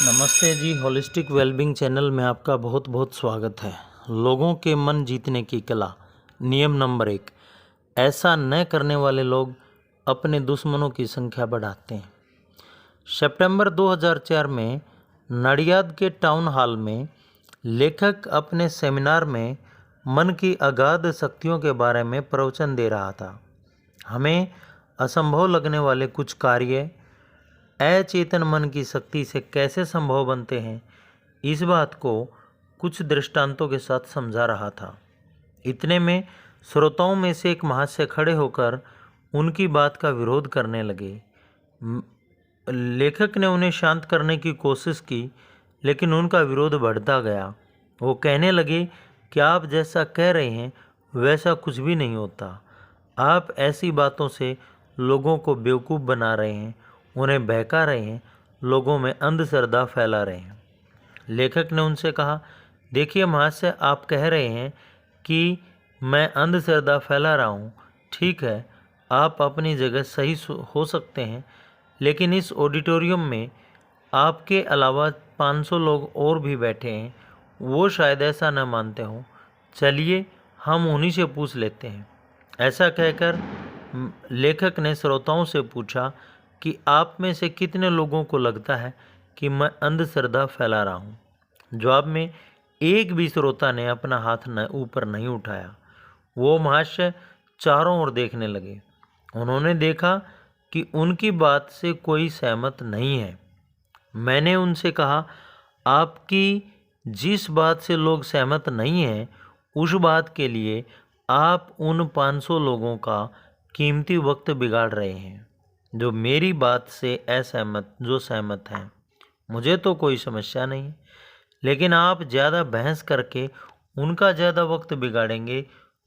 नमस्ते जी। Holistic wellbeing channel में आपका बहुत बहुत स्वागत है। लोगों के मन जीतने की कला। नियम नंबर 1, ऐसा न करने वाले लोग अपने दुश्मनों की संख्या बढ़ाते हैं। सितंबर 2004 में नडियाद के टाउन हॉल में लेखक अपने सेमिनार में मन की अगाध शक्तियों के बारे में प्रवचन दे रहा था। हमें असंभव लगने वाले कुछ कार्य अचेतन मन की शक्ति से कैसे संभव बनते हैं, इस बात को कुछ दृष्टांतों के साथ समझा रहा था। इतने में श्रोताओं में से एक महाशय खड़े होकर उनकी बात का विरोध करने लगे। लेखक ने उन्हें शांत करने की कोशिश की, लेकिन उनका विरोध बढ़ता गया। वो कहने लगे कि आप जैसा कह रहे हैं वैसा कुछ भी नहीं होता। आप ऐसी बातों से लोगों को बेवकूफ़ बना रहे हैं, उन्हें बहका रहे हैं, लोगों में अंधश्रद्धा फैला रहे हैं। लेखक ने उनसे कहा, देखिए महाशय, आप कह रहे हैं कि मैं अंधश्रद्धा फैला रहा हूँ। ठीक है, आप अपनी जगह सही हो सकते हैं, लेकिन इस ऑडिटोरियम में आपके अलावा 500 लोग और भी बैठे हैं, वो शायद ऐसा न मानते हों। चलिए हम उन्हीं से पूछ लेते हैं। ऐसा कहकर लेखक ने श्रोताओं से पूछा कि आप में से कितने लोगों को लगता है कि मैं अंधश्रद्धा फैला रहा हूँ। जवाब में एक भी श्रोता ने अपना हाथ ऊपर नहीं उठाया। वो महाशय चारों ओर देखने लगे। उन्होंने देखा कि उनकी बात से कोई सहमत नहीं है। मैंने उनसे कहा, आपकी जिस बात से लोग सहमत नहीं हैं, उस बात के लिए आप उन 500 लोगों का कीमती वक्त बिगाड़ रहे हैं जो मेरी बात से सहमत हैं। मुझे तो कोई समस्या नहीं, लेकिन आप ज़्यादा बहस करके उनका ज़्यादा वक्त बिगाड़ेंगे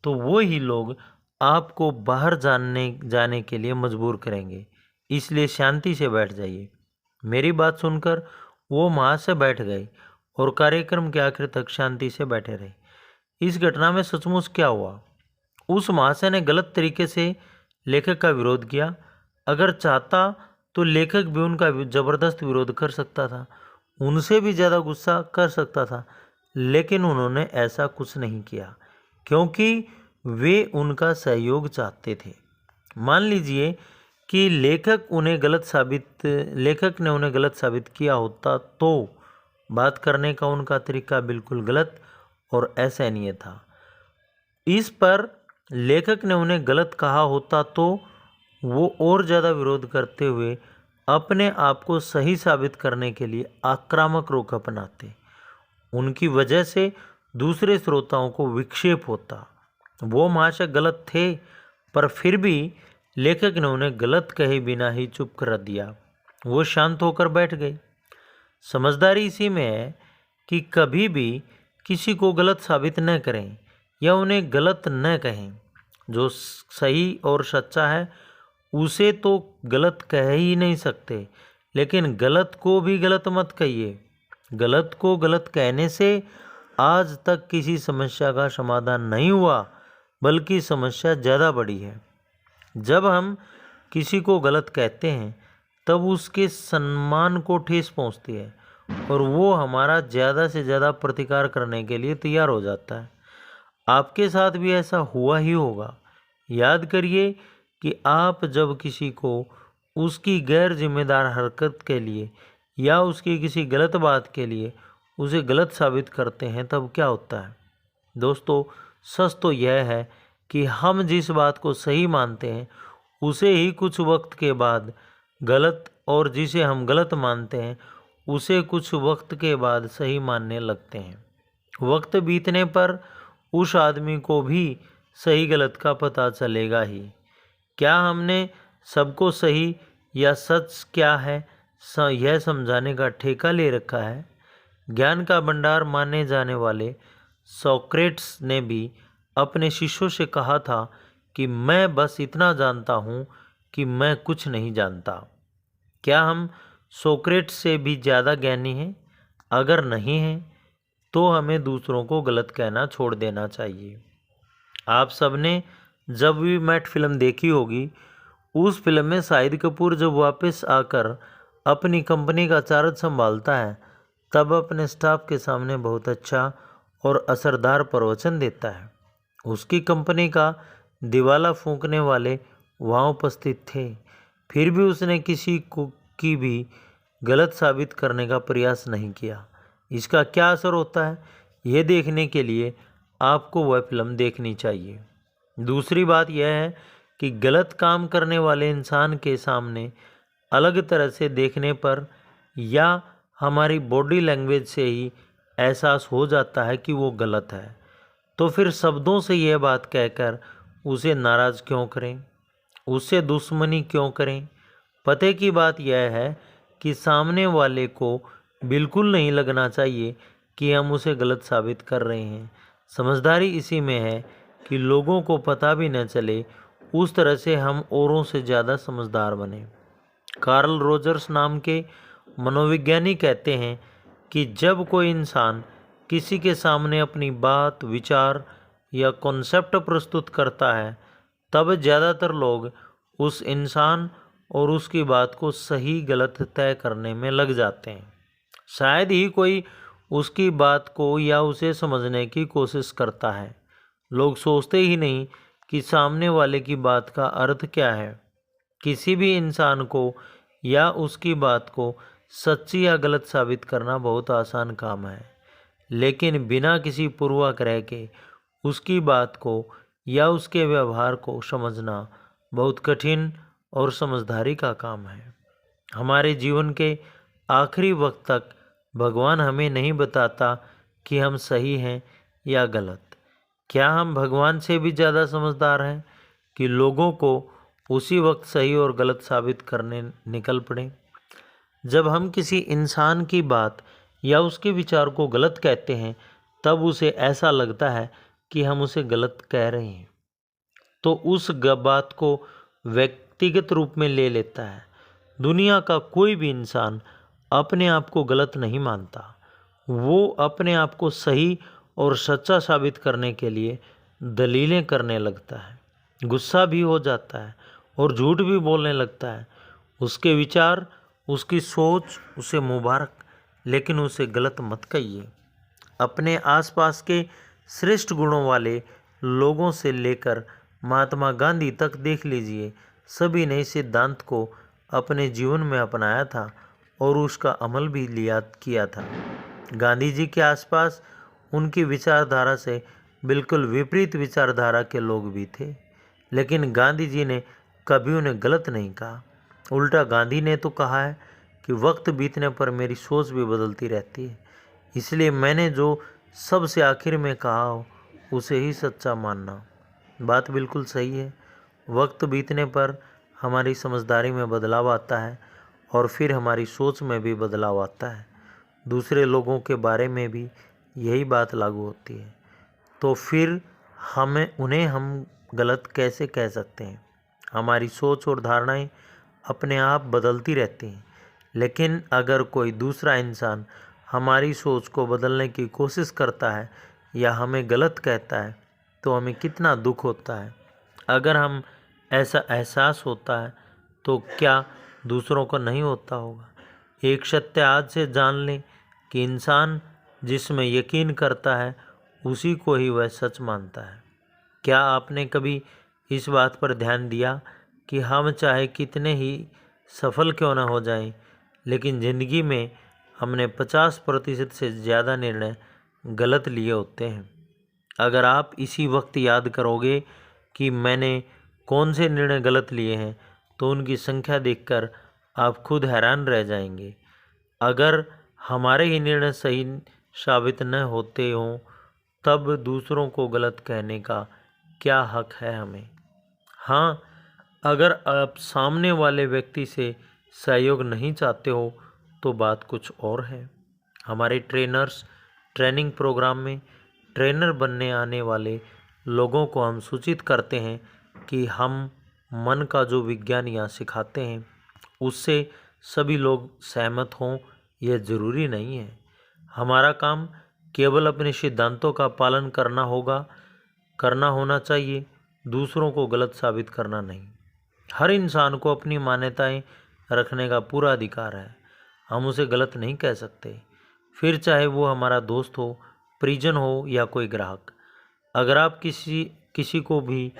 तो वो ही लोग आपको बाहर जाने के लिए मजबूर करेंगे। इसलिए शांति से बैठ जाइए। मेरी बात सुनकर वो महाशय बैठ गए और कार्यक्रम के आखिर तक शांति से बैठे रहे। इस घटना में सचमुच क्या हुआ? उस महाशय ने गलत तरीके से लेखक का विरोध किया। अगर चाहता तो लेखक भी उनका ज़बरदस्त विरोध कर सकता था, उनसे भी ज़्यादा गुस्सा कर सकता था, लेकिन उन्होंने ऐसा कुछ नहीं किया क्योंकि वे उनका सहयोग चाहते थे। मान लीजिए कि लेखक ने उन्हें गलत साबित किया होता तो बात करने का उनका तरीका बिल्कुल गलत और असहनीय था। इस पर लेखक ने उन्हें गलत कहा होता तो वो और ज़्यादा विरोध करते हुए अपने आप को सही साबित करने के लिए आक्रामक रुख अपनाते। उनकी वजह से दूसरे श्रोताओं को विक्षेप होता। वो महाशय गलत थे, पर फिर भी लेखक ने उन्हें गलत कहे बिना ही चुप कर दिया। वो शांत होकर बैठ गए। समझदारी इसी में है कि कभी भी किसी को गलत साबित न करें या उन्हें गलत न कहें। जो सही और सच्चा है उसे तो गलत कह ही नहीं सकते, लेकिन गलत को भी गलत मत कहिए। गलत को गलत कहने से आज तक किसी समस्या का समाधान नहीं हुआ, बल्कि समस्या ज़्यादा बढ़ी है। जब हम किसी को गलत कहते हैं तब उसके सम्मान को ठेस पहुंचती है और वो हमारा ज़्यादा से ज़्यादा प्रतिकार करने के लिए तैयार हो जाता है। आपके साथ भी ऐसा हुआ ही होगा। याद करिए कि आप जब किसी को उसकी गैर जिम्मेदार हरकत के लिए या उसकी किसी गलत बात के लिए उसे गलत साबित करते हैं तब क्या होता है? दोस्तों, सच तो यह है कि हम जिस बात को सही मानते हैं उसे ही कुछ वक्त के बाद गलत, और जिसे हम गलत मानते हैं उसे कुछ वक्त के बाद सही मानने लगते हैं। वक्त बीतने पर उस आदमी को भी सही गलत का पता चलेगा ही। क्या हमने सबको सही या सच क्या है यह समझाने का ठेका ले रखा है? ज्ञान का भंडार माने जाने वाले सोक्रेट्स ने भी अपने शिष्यों से कहा था कि मैं बस इतना जानता हूँ कि मैं कुछ नहीं जानता। क्या हम सोक्रेट्स से भी ज़्यादा ज्ञानी हैं? अगर नहीं हैं तो हमें दूसरों को गलत कहना छोड़ देना चाहिए। आप सबने जब भी मैट फिल्म देखी होगी, उस फिल्म में शाहिद कपूर जब वापस आकर अपनी कंपनी का चार्ज संभालता है तब अपने स्टाफ के सामने बहुत अच्छा और असरदार प्रवचन देता है। उसकी कंपनी का दिवाला फूंकने वाले वहाँ उपस्थित थे, फिर भी उसने किसी को की भी गलत साबित करने का प्रयास नहीं किया। इसका क्या असर होता है, यह देखने के लिए आपको वह फिल्म देखनी चाहिए। दूसरी बात यह है कि गलत काम करने वाले इंसान के सामने अलग तरह से देखने पर या हमारी बॉडी लैंग्वेज से ही एहसास हो जाता है कि वो गलत है, तो फिर शब्दों से यह बात कहकर उसे नाराज़ क्यों करें, उससे दुश्मनी क्यों करें। पते की बात यह है कि सामने वाले को बिल्कुल नहीं लगना चाहिए कि हम उसे गलत साबित कर रहे हैं। समझदारी इसी में है कि लोगों को पता भी न चले, उस तरह से हम औरों से ज़्यादा समझदार बने। कार्ल रोजर्स नाम के मनोविज्ञानी कहते हैं कि जब कोई इंसान किसी के सामने अपनी बात, विचार या कॉन्सेप्ट प्रस्तुत करता है, तब ज़्यादातर लोग उस इंसान और उसकी बात को सही गलत तय करने में लग जाते हैं। शायद ही कोई उसकी बात को या उसे समझने की कोशिश करता है। लोग सोचते ही नहीं कि सामने वाले की बात का अर्थ क्या है। किसी भी इंसान को या उसकी बात को सच्ची या गलत साबित करना बहुत आसान काम है, लेकिन बिना किसी पूर्वाग्रह के उसकी बात को या उसके व्यवहार को समझना बहुत कठिन और समझदारी का काम है। हमारे जीवन के आखिरी वक्त तक भगवान हमें नहीं बताता कि हम सही हैं या गलत। क्या हम भगवान से भी ज़्यादा समझदार हैं कि लोगों को उसी वक्त सही और गलत साबित करने निकल पड़े? जब हम किसी इंसान की बात या उसके विचार को गलत कहते हैं, तब उसे ऐसा लगता है कि हम उसे गलत कह रहे हैं, तो उस बात को व्यक्तिगत रूप में ले लेता है। दुनिया का कोई भी इंसान अपने आप को गलत नहीं मानता। वो अपने आप को सही और सच्चा साबित करने के लिए दलीलें करने लगता है, गुस्सा भी हो जाता है और झूठ भी बोलने लगता है। उसके विचार, उसकी सोच उसे मुबारक, लेकिन उसे गलत मत कहिए। अपने आसपास के श्रेष्ठ गुणों वाले लोगों से लेकर महात्मा गांधी तक देख लीजिए, सभी ने इस सिद्धांत को अपने जीवन में अपनाया था और उसका अमल भी किया था। गांधी जी के आसपास उनकी विचारधारा से बिल्कुल विपरीत विचारधारा के लोग भी थे, लेकिन गांधी जी ने कभी उन्हें गलत नहीं कहा। उल्टा गांधी ने तो कहा है कि वक्त बीतने पर मेरी सोच भी बदलती रहती है, इसलिए मैंने जो सबसे आखिर में कहा हो उसे ही सच्चा मानना। बात बिल्कुल सही है। वक्त बीतने पर हमारी समझदारी में बदलाव आता है और फिर हमारी सोच में भी बदलाव आता है। दूसरे लोगों के बारे में भी यही बात लागू होती है, तो फिर हम गलत कैसे कह सकते हैं? हमारी सोच और धारणाएं अपने आप बदलती रहती हैं, लेकिन अगर कोई दूसरा इंसान हमारी सोच को बदलने की कोशिश करता है या हमें गलत कहता है, तो हमें कितना दुख होता है। अगर हम ऐसा एहसास होता है तो क्या दूसरों को नहीं होता होगा? एक सत्य आज से जान लें कि इंसान जिसमें यकीन करता है उसी को ही वह सच मानता है। क्या आपने कभी इस बात पर ध्यान दिया कि हम चाहे कितने ही सफल क्यों न हो जाएं, लेकिन ज़िंदगी में हमने 50% से ज़्यादा निर्णय गलत लिए होते हैं। अगर आप इसी वक्त याद करोगे कि मैंने कौन से निर्णय गलत लिए हैं, तो उनकी संख्या देखकर आप खुद हैरान रह जाएंगे। अगर हमारे ही निर्णय सही साबित न होते हों, तब दूसरों को गलत कहने का क्या हक है हमें? हाँ, अगर आप सामने वाले व्यक्ति से सहयोग नहीं चाहते हो तो बात कुछ और है। हमारे ट्रेनिंग प्रोग्राम में ट्रेनर बनने आने वाले लोगों को हम सूचित करते हैं कि हम मन का जो विज्ञान यहाँ सिखाते हैं उससे सभी लोग सहमत हों, यह ज़रूरी नहीं है। हमारा काम केवल अपने सिद्धांतों का पालन करना होना चाहिए, दूसरों को गलत साबित करना नहीं। हर इंसान को अपनी मान्यताएं रखने का पूरा अधिकार है। हम उसे गलत नहीं कह सकते, फिर चाहे वो हमारा दोस्त हो, परिजन हो या कोई ग्राहक। अगर आप किसी को भी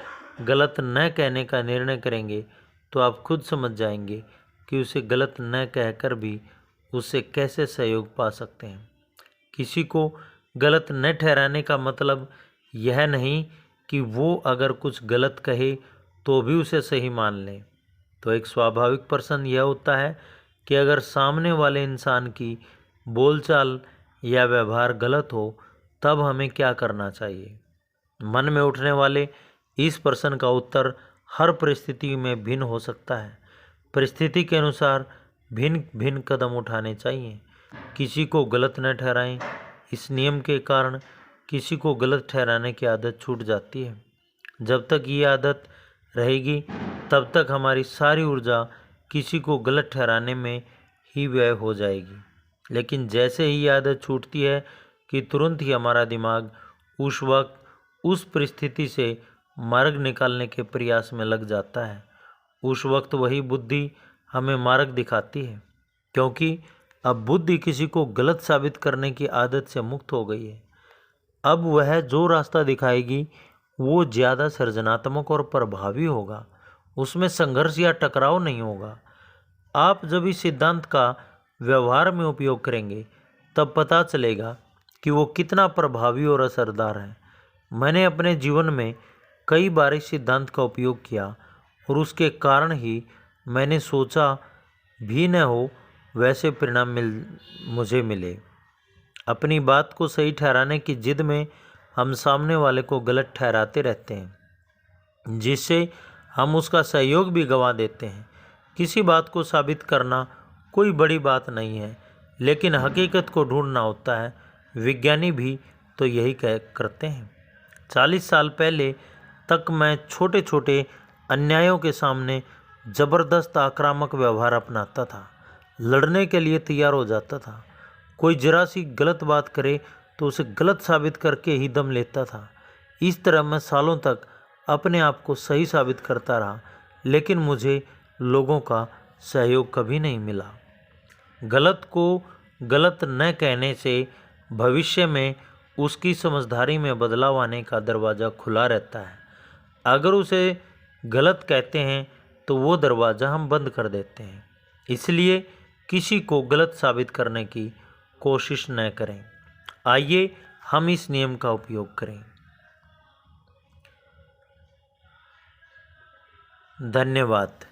गलत न कहने का निर्णय करेंगे तो आप खुद समझ जाएंगे कि उसे गलत न कहकर भी उससे कैसे सहयोग पा सकते हैं। किसी को गलत न ठहराने का मतलब यह नहीं कि वो अगर कुछ गलत कहे तो भी उसे सही मान लें। तो एक स्वाभाविक प्रश्न यह होता है कि अगर सामने वाले इंसान की बोलचाल या व्यवहार गलत हो तब हमें क्या करना चाहिए। मन में उठने वाले इस प्रश्न का उत्तर हर परिस्थिति में भिन्न हो सकता है। परिस्थिति के अनुसार भिन्न भिन्न कदम उठाने चाहिए। किसी को गलत न ठहराएं। इस नियम के कारण किसी को गलत ठहराने की आदत छूट जाती है। जब तक ये आदत रहेगी तब तक हमारी सारी ऊर्जा किसी को गलत ठहराने में ही व्यय हो जाएगी। लेकिन जैसे ही ये आदत छूटती है कि तुरंत ही हमारा दिमाग उस वक्त उस परिस्थिति से मार्ग निकालने के प्रयास में लग जाता है। उस वक्त वही बुद्धि हमें मार्ग दिखाती है, क्योंकि अब बुद्धि किसी को गलत साबित करने की आदत से मुक्त हो गई है। अब वह जो रास्ता दिखाएगी वो ज़्यादा सृजनात्मक और प्रभावी होगा। उसमें संघर्ष या टकराव नहीं होगा। आप जब इस सिद्धांत का व्यवहार में उपयोग करेंगे तब पता चलेगा कि वो कितना प्रभावी और असरदार है। मैंने अपने जीवन में कई बार इस सिद्धांत का उपयोग किया और उसके कारण ही मैंने सोचा भी न हो वैसे परिणाम मुझे मिले। अपनी बात को सही ठहराने की जिद में हम सामने वाले को गलत ठहराते रहते हैं, जिससे हम उसका सहयोग भी गंवा देते हैं। किसी बात को साबित करना कोई बड़ी बात नहीं है, लेकिन हकीकत को ढूंढना होता है। विज्ञानी भी तो यही करते हैं। 40 साल पहले तक मैं छोटे छोटे अन्यायों के सामने ज़बरदस्त आक्रामक व्यवहार अपनाता था, लड़ने के लिए तैयार हो जाता था। कोई जरा सी गलत बात करे तो उसे गलत साबित करके ही दम लेता था। इस तरह मैं सालों तक अपने आप को सही साबित करता रहा, लेकिन मुझे लोगों का सहयोग कभी नहीं मिला। गलत को गलत न कहने से भविष्य में उसकी समझदारी में बदलाव आने का दरवाज़ा खुला रहता है। अगर उसे गलत कहते हैं तो वो दरवाज़ा हम बंद कर देते हैं। इसलिए किसी को गलत साबित करने की कोशिश न करें। आइए हम इस नियम का उपयोग करें। धन्यवाद।